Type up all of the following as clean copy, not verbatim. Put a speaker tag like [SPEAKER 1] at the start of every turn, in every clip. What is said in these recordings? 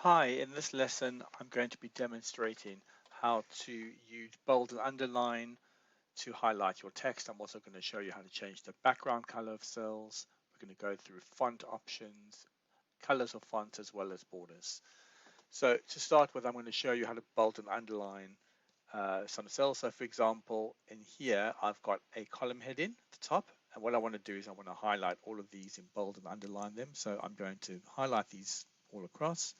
[SPEAKER 1] Hi, in this lesson, I'm going to be demonstrating how to use bold and underline to highlight your text. I'm also going to show you how to change the background color of cells. We're going to go through font options, colors of fonts, as well as borders. So to start with, I'm going to show you how to bold and underline some cells. So for example, in here, I've got a column heading at the top. And what I want to do is I want to highlight all of these in bold and underline them. So I'm going to highlight these all across.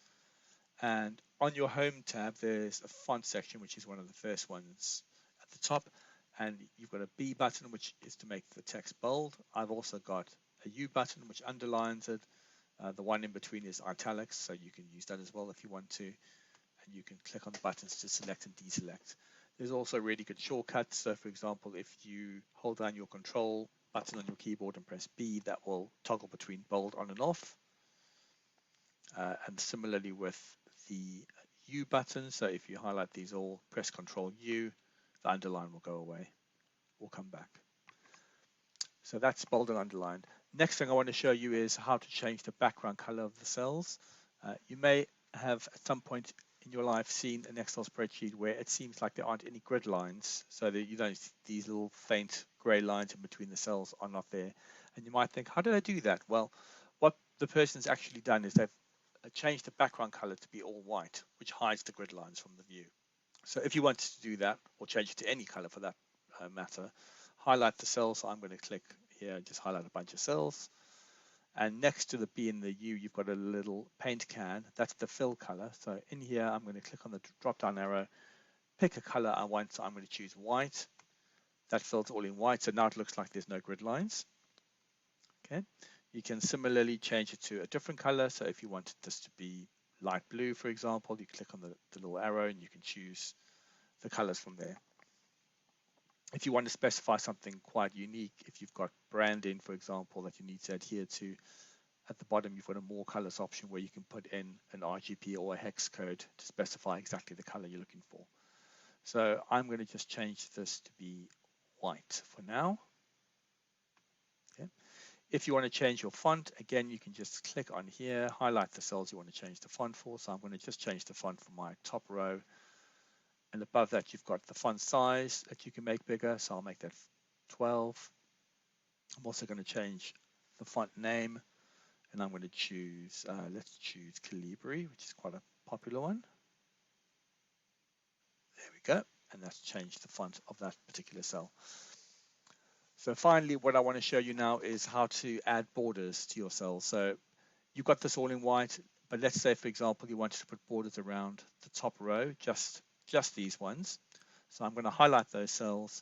[SPEAKER 1] And on your home tab, there's a font section, which is one of the first ones at the top. And you've got a B button, which is to make the text bold. I've also got a U button, which underlines it. The one in between is italics, so you can use that as well if you want to. And you can click on the buttons to select and deselect. There's also really good shortcuts. So for example, if you hold down your control button on your keyboard and press B, that will toggle between bold on and off. And similarly with the U button, so if you highlight these all, press Control U, the underline will go away or come back. So that's bold and underlined. Next thing I want to show you is how to change the background color of the cells. You may have at some point in your life seen an Excel spreadsheet where it seems like there aren't any grid lines, so that you don't, these little faint gray lines in between the cells are not there. And you might think, how did I do that? Well, what the person's actually done is they've changed the background color to be all white, which hides the grid lines from the view. So if you wanted to do that, or change it to any color for that matter, highlight the cells. So I'm going to click here, just highlight a bunch of cells. And next to the B and the U, you've got a little paint can. That's the fill color. So in here, I'm going to click on the drop down arrow, pick a color I want. So I'm going to choose white. That fills all in white. So now it looks like there's no grid lines. Okay. You can similarly change it to a different color. So if you wanted this to be light blue, for example, you click on the little arrow and you can choose the colors from there. If you want to specify something quite unique, if you've got branding, for example, that you need to adhere to, at the bottom, you've got a more colors option where you can put in an RGB or a hex code to specify exactly the color you're looking for. So I'm going to just change this to be white for now. Okay. If you want to change your font, again, you can just click on here, highlight the cells you want to change the font for. So I'm going to just change the font for my top row. And above that, you've got the font size that you can make bigger. So I'll make that 12. I'm also going to change the font name. And I'm going to choose, let's choose Calibri, which is quite a popular one. There we go. And that's changed the font of that particular cell. So finally, what I want to show you now is how to add borders to your cells. So you've got this all in white, but let's say, for example, you wanted to put borders around the top row, just these ones. So I'm going to highlight those cells.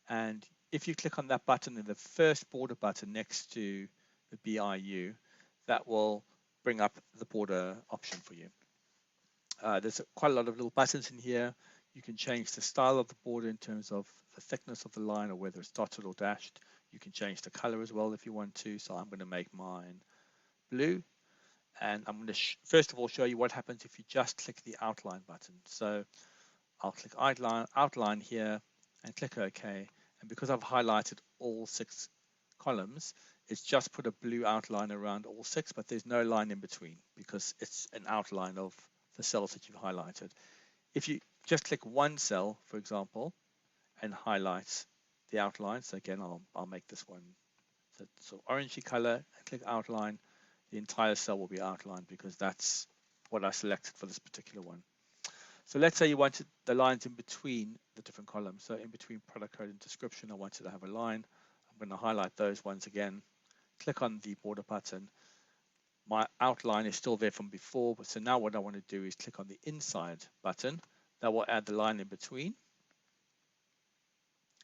[SPEAKER 1] And if you click on that button in the first border button next to the BIU, that will bring up the border option for you. There's quite a lot of little buttons in here. You can change the style of the border in terms of the thickness of the line or whether it's dotted or dashed. You can change the color as well if you want to. So I'm going to make mine blue. And I'm going to first of all show you what happens if you just click the outline button. So I'll click outline here and click OK. And because I've highlighted all 6 columns, it's just put a blue outline around all 6, but there's no line in between because it's an outline of the cells that you've highlighted. If you just click one cell, for example, and highlight the outline, so again, I'll make this one the sort of orangey color and click outline, the entire cell will be outlined because that's what I selected for this particular one. So let's say you wanted the lines in between the different columns. So in between product code and description, I wanted to have a line. I'm going to highlight those ones again, click on the border button. My outline is still there from before, but so now what I want to do is click on the inside button. That will add the line in between.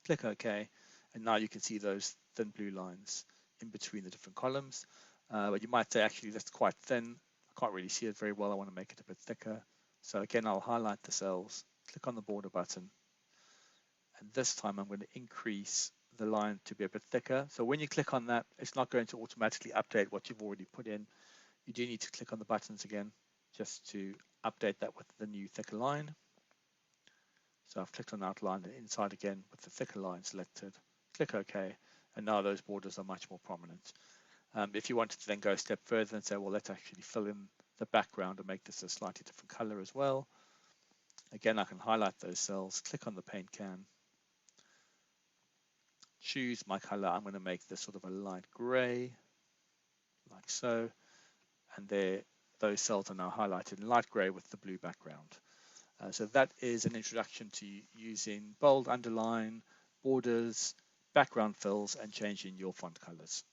[SPEAKER 1] Click OK, and now you can see those thin blue lines in between the different columns. But you might say, actually, that's quite thin. I can't really see it very well. I want to make it a bit thicker. So again, I'll highlight the cells, click on the border button, and this time I'm going to increase the line to be a bit thicker. So when you click on that, it's not going to automatically update what you've already put in. You do need to click on the buttons again just to update that with the new thicker line. So I've clicked on outline and inside again with the thicker line selected, click OK, and now those borders are much more prominent. If you wanted to then go a step further and say, well, let's actually fill in the background and make this a slightly different color as well. Again, I can highlight those cells, click on the paint can, choose my color. I'm going to make this sort of a light gray, like so. And there, those cells are now highlighted in light gray with the blue background. So that is an introduction to using bold, underline, borders, background fills, and changing your font colors.